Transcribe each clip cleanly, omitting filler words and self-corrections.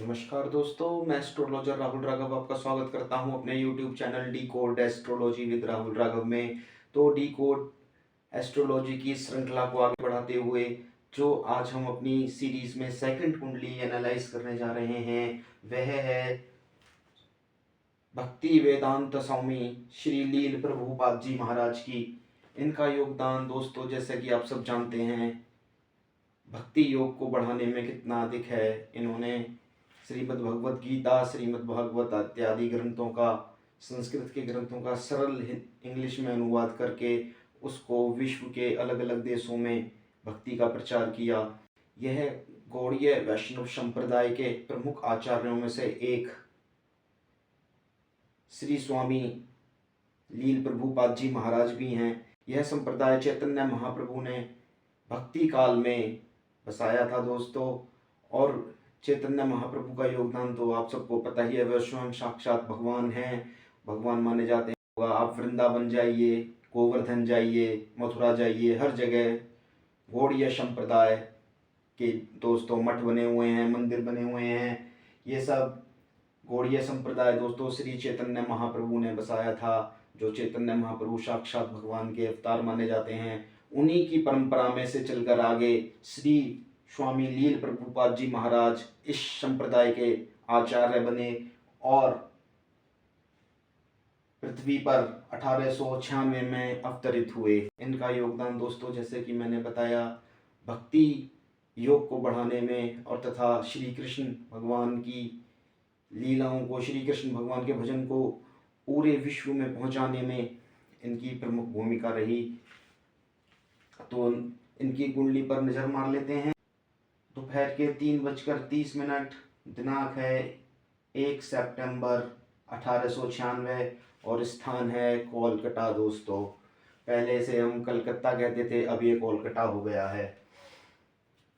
नमस्कार दोस्तों, मैं एस्ट्रोलॉजर राहुल राघव आपका स्वागत करता हूं अपने YouTube channel D code astrology with Rahul Raghav में। तो डी कोड एस्ट्रोलॉजी की श्रृंखला को आगे बढ़ाते हुए जो आज हम अपनी सीरीज में सेकंड कुंडली एनालाइज करने जा रहे हैं वह है भक्ति वेदांत स्वामी श्री लील प्रभुपाद जी महाराज की। इनका योगदान दोस्तों जैसे कि आप सब जानते हैं भक्ति योग को बढ़ाने में कितना अधिक है। इन्होंने श्रीमद् भगवत गीता, श्रीमद् भागवत इत्यादि ग्रंथों का, संस्कृत के ग्रंथों का सरल इंग्लिश में अनुवाद करके उसको विश्व के अलग अलग देशों में भक्ति का प्रचार किया। यह गौड़ीय वैष्णव संप्रदाय के प्रमुख आचार्यों में से एक श्री स्वामी लील प्रभुपाद जी महाराज भी हैं। यह संप्रदाय चैतन्य महाप्रभु ने भक्ति काल में बसाया था दोस्तों। और चैतन्य महाप्रभु का योगदान तो आप सबको पता ही है, वह स्वयं साक्षात भगवान हैं, भगवान माने जाते हैं। आप वृंदावन जाइए, गोवर्धन जाइए, मथुरा जाइए, हर जगह गौड़ीय संप्रदाय के दोस्तों मठ बने हुए हैं, मंदिर बने हुए हैं। ये सब गौड़ीय संप्रदाय दोस्तों श्री चैतन्य महाप्रभु ने बसाया था। जो चैतन्य महाप्रभु साक्षात भगवान के अवतार माने जाते हैं, उन्हीं की परंपरा में से चलकर आगे श्री स्वामी लील प्रभुपाद जी महाराज इस संप्रदाय के आचार्य बने और पृथ्वी पर 1896 में अवतरित हुए। इनका योगदान दोस्तों जैसे कि मैंने बताया भक्ति योग को बढ़ाने में और तथा श्री कृष्ण भगवान की लीलाओं को, श्री कृष्ण भगवान के भजन को पूरे विश्व में पहुंचाने में इनकी प्रमुख भूमिका रही। तो इनकी कुंडली पर नज़र मार लेते हैं। दोपहर के 3:30, दिनांक है 1 सितंबर 1896 और स्थान है कोलकाता दोस्तों। पहले से हम कलकत्ता कहते थे, अब ये कोलकाता हो गया है।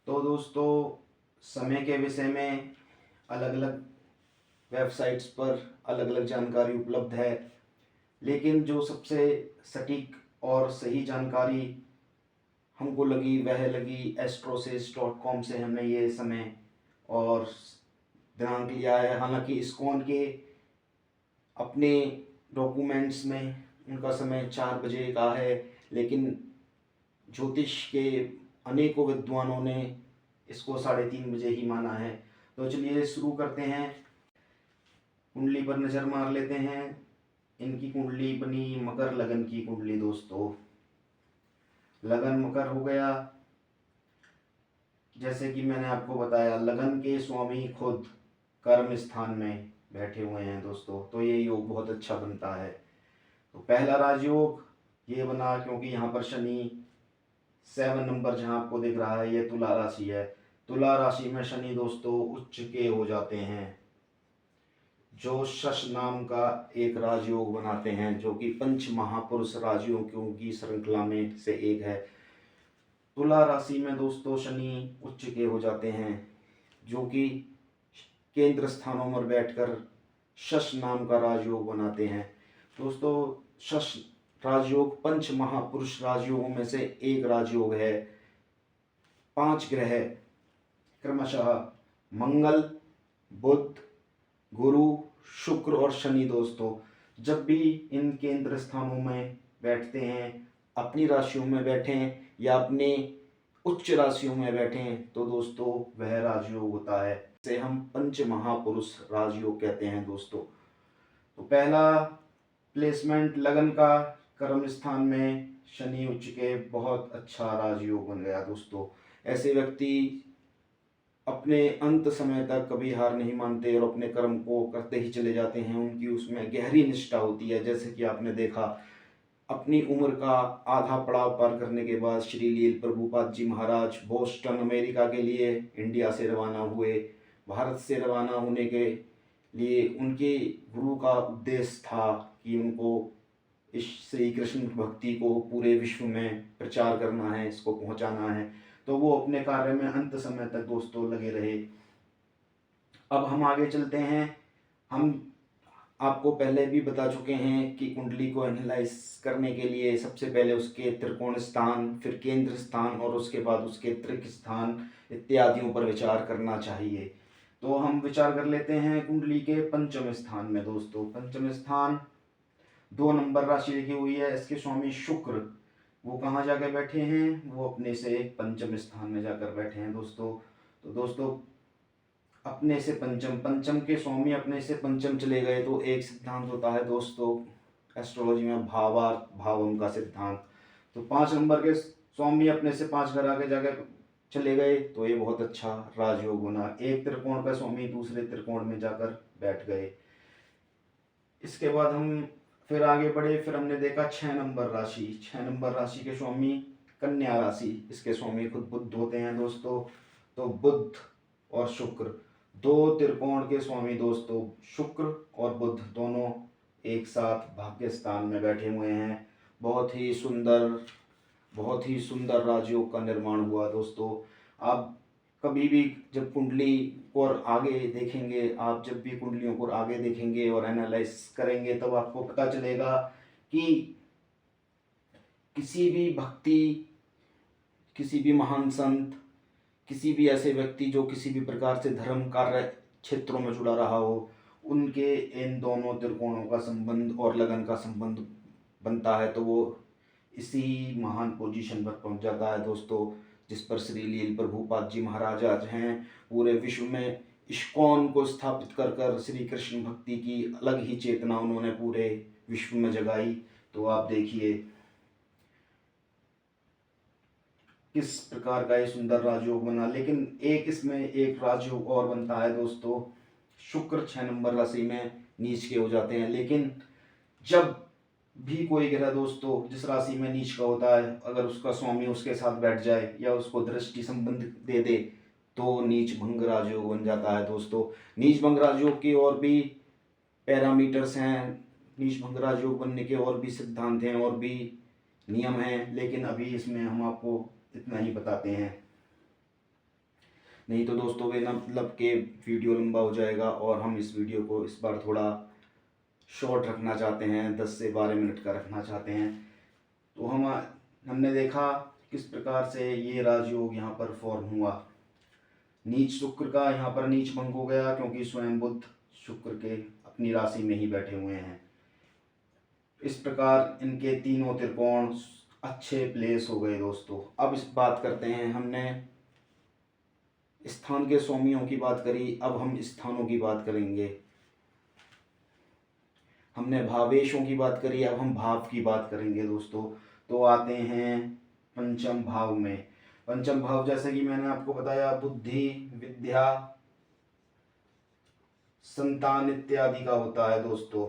तो दोस्तों समय के विषय में अलग अलग वेबसाइट्स पर अलग अलग जानकारी उपलब्ध है, लेकिन जो सबसे सटीक और सही जानकारी हमको लगी वह लगी astrosys.com से। हमने ये समय और दिनांक लिया है। हालांकि इस्कॉन के अपने डॉक्यूमेंट्स में उनका समय 4 बजे का है, लेकिन ज्योतिष के अनेकों विद्वानों ने इसको 3:30 बजे ही माना है। तो चलिए शुरू करते हैं, कुंडली पर नज़र मार लेते हैं। इनकी कुंडली बनी मकर लगन की कुंडली दोस्तों। लगन मकर हो गया। जैसे कि मैंने आपको बताया लगन के स्वामी खुद कर्म स्थान में बैठे हुए हैं दोस्तों, तो ये योग बहुत अच्छा बनता है। तो पहला राजयोग ये बना क्योंकि यहाँ पर शनि 7 नंबर जहाँ आपको दिख रहा है ये तुला राशि है। तुला राशि में शनि दोस्तों उच्च के हो जाते हैं, जो शश नाम का एक राजयोग बनाते हैं, जो कि पंच महापुरुष राजयोगों की श्रृंखला में से एक है। तुला राशि में दोस्तों शनि उच्च के हो जाते हैं, जो कि केंद्र स्थानों पर बैठकर शश नाम का राजयोग बनाते हैं। दोस्तों शश राजयोग पंच महापुरुष राजयोगों में से एक राजयोग है। 5 ग्रह क्रमशः मंगल, बुध, गुरु, शुक्र और शनि दोस्तों जब भी इन केंद्र स्थानों में बैठते हैं, अपनी राशियों में बैठें या अपने उच्च राशियों में बैठें, तो दोस्तों वह राजयोग होता है। इसे हम पंच महापुरुष राजयोग कहते हैं दोस्तों। तो पहला प्लेसमेंट लगन का कर्म स्थान में शनि उच्च के, बहुत अच्छा राजयोग बन गया दोस्तों। ऐसे व्यक्ति अपने अंत समय तक कभी हार नहीं मानते और अपने कर्म को करते ही चले जाते हैं। उनकी उसमें गहरी निष्ठा होती है। जैसे कि आपने देखा अपनी उम्र का आधा पड़ाव पार करने के बाद श्री लील प्रभुपाद जी महाराज बोस्टन अमेरिका के लिए इंडिया से रवाना हुए। भारत से रवाना होने के लिए उनके गुरु का उद्देश्य था कि उनको इस श्री कृष्ण भक्ति को पूरे विश्व में प्रचार करना है, इसको पहुंचाना है। तो वो अपने कार्य में अंत समय तक दोस्तों लगे रहे। अब हम आगे चलते हैं। हम आपको पहले भी बता चुके हैं कि कुंडली को एनालाइज करने के लिए सबसे पहले उसके त्रिकोण स्थान, फिर केंद्र स्थान और उसके बाद उसके त्रिक स्थान इत्यादियों पर विचार करना चाहिए। तो हम विचार कर लेते हैं कुंडली के पंचम स्थान में दोस्तों। पंचम स्थान 2 नंबर राशि लिखी हुई है, इसके स्वामी शुक्र, वो कहाँ जाकर बैठे हैं, वो अपने से पंचम स्थान में जाकर बैठे हैं दोस्तों। तो दोस्तों अपने से पंचम, पंचम के स्वामी अपने से पंचम चले गए तो एक सिद्धांत होता है दोस्तों एस्ट्रोलॉजी में, भावार्थ भावम का सिद्धांत। तो 5 नंबर के स्वामी अपने से 5 घर आगे जाकर चले गए तो ये बहुत अच्छा राजयोग बना। एक त्रिकोण का स्वामी दूसरे त्रिकोण में जाकर बैठ गए। इसके बाद हम फिर आगे बढ़े, फिर हमने देखा 6 नंबर राशि। 6 नंबर राशि के स्वामी कन्या राशि, इसके स्वामी खुद बुध होते हैं दोस्तों। तो बुध और शुक्र, 2 त्रिकोण के स्वामी दोस्तों, शुक्र और बुध दोनों एक साथ भाग्य स्थान में बैठे हुए हैं। बहुत ही सुंदर राजयोग का निर्माण हुआ दोस्तों। आप कभी भी जब कुंडली और आगे देखेंगे, आप जब भी कुंडलियों को आगे देखेंगे और एनालाइज करेंगे तब आपको पता चलेगा कि किसी भी भक्ति, किसी भी महान संत, किसी भी ऐसे व्यक्ति जो किसी भी प्रकार से धर्म कार्य क्षेत्रों में जुड़ा रहा हो, उनके इन दोनों त्रिकोणों का संबंध और लगन का संबंध बनता है तो वो इसी महान पोजीशन पर पहुंच जाता है दोस्तों, जिस पर श्री लील प्रभुपाद जी महाराज आज हैं। पूरे विश्व में इस्कॉन को स्थापित कर कर श्री कृष्ण भक्ति की अलग ही चेतना उन्होंने पूरे विश्व में जगाई। तो आप देखिए किस प्रकार का ये सुंदर राजयोग बना। लेकिन इसमें एक राजयोग और बनता है दोस्तों, शुक्र 6 नंबर राशि में नीच के हो जाते हैं। लेकिन जब भी कोई ग्रह दोस्तों जिस राशि में नीच का होता है, अगर उसका स्वामी उसके साथ बैठ जाए या उसको दृष्टि संबंध दे दे तो नीच भंग राजयोग बन जाता है दोस्तों। नीच भंग राजयोग की और भी पैरामीटर्स हैं, नीच भंग राजयोग बनने के और भी सिद्धांत हैं और भी नियम हैं, लेकिन अभी इसमें हम आपको इतना ही बताते हैं, नहीं तो दोस्तों वे मतलब के वीडियो लंबा हो जाएगा और हम इस वीडियो को इस बार थोड़ा शॉर्ट रखना चाहते हैं, 10 से 12 मिनट का रखना चाहते हैं। तो हमने देखा किस प्रकार से ये राजयोग यहाँ पर फॉर्म हुआ। नीच शुक्र का यहाँ पर नीच भंग हो गया क्योंकि स्वयं बुध शुक्र के अपनी राशि में ही बैठे हुए हैं। इस प्रकार इनके तीनों त्रिकोण अच्छे प्लेस हो गए दोस्तों। अब इस बात करते हैं, हमने स्थान के स्वामियों की बात करी, अब हम स्थानों की बात करेंगे। हमने भावेशों की बात करी, अब हम भाव की बात करेंगे दोस्तों। तो आते हैं पंचम भाव में। पंचम भाव जैसे कि मैंने आपको बताया बुद्धि, विद्या, संतान इत्यादि का होता है दोस्तों।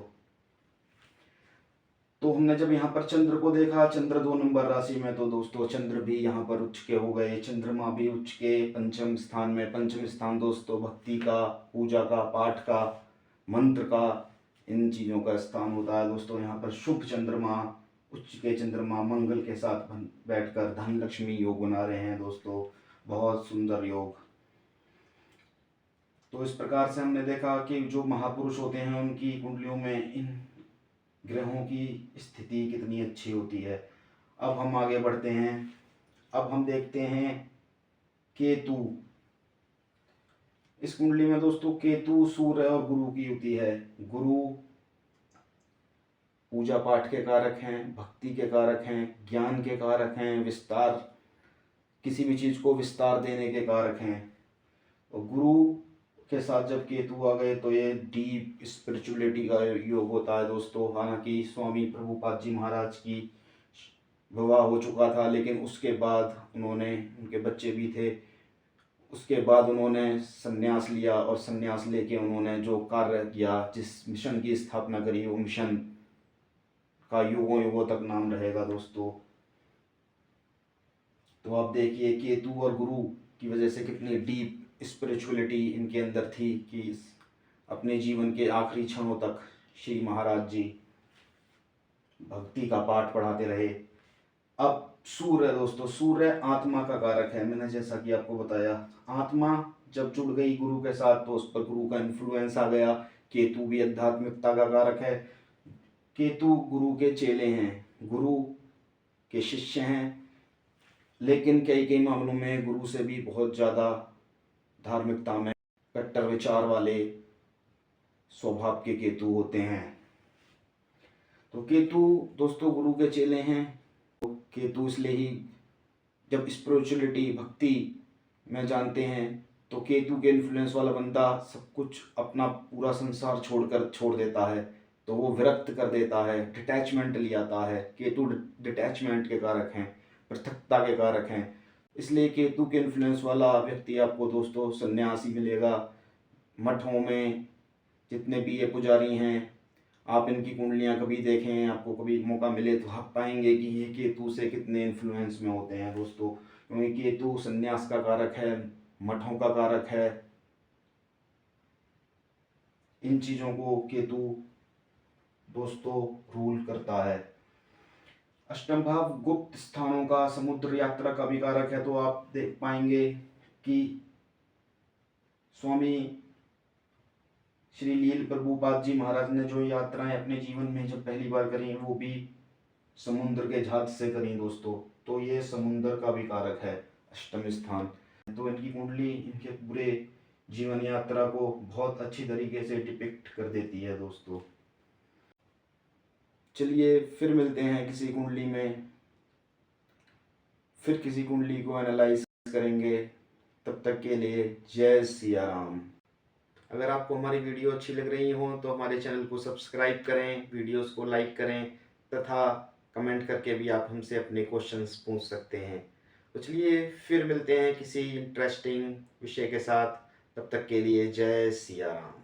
तो हमने जब यहाँ पर चंद्र को देखा, चंद्र 2 नंबर राशि में, तो दोस्तों चंद्र भी यहाँ पर उच्च के हो गए, चंद्रमा भी उच्च के पंचम स्थान में। पंचम स्थान दोस्तों भक्ति का, पूजा का, पाठ का, मंत्र का, इन चीज़ों का स्थान होता है दोस्तों। यहाँ पर शुभ चंद्रमा, उच्च के चंद्रमा मंगल के साथ बैठकर धन लक्ष्मी योग बना रहे हैं दोस्तों, बहुत सुंदर योग। तो इस प्रकार से हमने देखा कि जो महापुरुष होते हैं उनकी कुंडलियों में इन ग्रहों की स्थिति कितनी अच्छी होती है। अब हम आगे बढ़ते हैं, अब हम देखते हैं केतु। इस कुंडली में दोस्तों केतु सूर्य और गुरु की युति है। गुरु पूजा पाठ के कारक हैं, भक्ति के कारक हैं, ज्ञान के कारक हैं, विस्तार, किसी भी चीज़ को विस्तार देने के कारक हैं। और गुरु के साथ जब केतु आ गए तो ये डीप स्पिरिचुअलिटी का योग होता है दोस्तों। हालांकि स्वामी प्रभुपाद जी महाराज की विवाह हो चुका था, लेकिन उसके बाद उन्होंने, उनके बच्चे भी थे, उसके बाद उन्होंने संन्यास लिया और संन्यास लेके उन्होंने जो कार्य किया, जिस मिशन की स्थापना करी, वो मिशन का युगों युगों तक नाम रहेगा दोस्तों। तो आप देखिए केतु और गुरु की वजह से कितनी डीप स्पिरिचुअलिटी इनके अंदर थी कि अपने जीवन के आखिरी क्षणों तक श्री महाराज जी भक्ति का पाठ पढ़ाते रहे। अब सूर्य दोस्तों, सूर्य आत्मा का कारक है। मैंने जैसा कि आपको बताया, आत्मा जब जुड़ गई गुरु के साथ तो उस पर गुरु का इन्फ्लुएंस आ गया। केतु भी आध्यात्मिकता का कारक है। केतु गुरु के चेले हैं, गुरु के शिष्य हैं, लेकिन कई मामलों में गुरु से भी बहुत ज़्यादा धार्मिकता में कट्टर विचार वाले स्वभाव के केतु होते हैं। तो केतु दोस्तों गुरु के चेले हैं। तो केतु इसलिए ही जब स्पिरिचुअलिटी भक्ति में जानते हैं तो केतु के इन्फ्लुएंस वाला बंदा सब कुछ अपना पूरा संसार छोड़ देता है, तो वो विरक्त कर देता है, डिटैचमेंट ले आता है। केतु डिटैचमेंट के कारक हैं, पृथकता के कारक हैं। इसलिए केतु के इन्फ्लुएंस वाला व्यक्ति आपको दोस्तों सन्यासी मिलेगा। मठों में जितने भी ये पुजारी हैं, आप इनकी कुंडलियाँ कभी देखें, आपको कभी मौका मिले तो आप पाएंगे कि ये केतु से कितने इन्फ्लुएंस में होते हैं दोस्तों। क्योंकि केतु संन्यास का कारक है, मठों का कारक है। इन चीज़ों को केतु दोस्तों रूल करता है। अष्टम भाव गुप्त स्थानों का, समुद्र यात्रा का भी कारक है। तो आप देख पाएंगे कि स्वामी श्री लील प्रभुपाद जी महाराज ने जो यात्राएं अपने जीवन में जब पहली बार करी वो भी समुद्र के जहाज से करी दोस्तों। तो ये समुद्र का भी कारक है अष्टम स्थान। तो इनकी कुंडली इनके पूरे जीवन यात्रा को बहुत अच्छी तरीके से डिपिक्ट कर देती है दोस्तों। चलिए फिर मिलते हैं किसी कुंडली में, फिर किसी कुंडली को एनालाइज करेंगे। तब तक के लिए जय सिया राम। अगर आपको हमारी वीडियो अच्छी लग रही हो तो हमारे चैनल को सब्सक्राइब करें, वीडियोस को लाइक करें तथा कमेंट करके भी आप हमसे अपने क्वेश्चंस पूछ सकते हैं। तो चलिए फिर मिलते हैं किसी इंटरेस्टिंग विषय के साथ। तब तक के लिए जय सिया राम।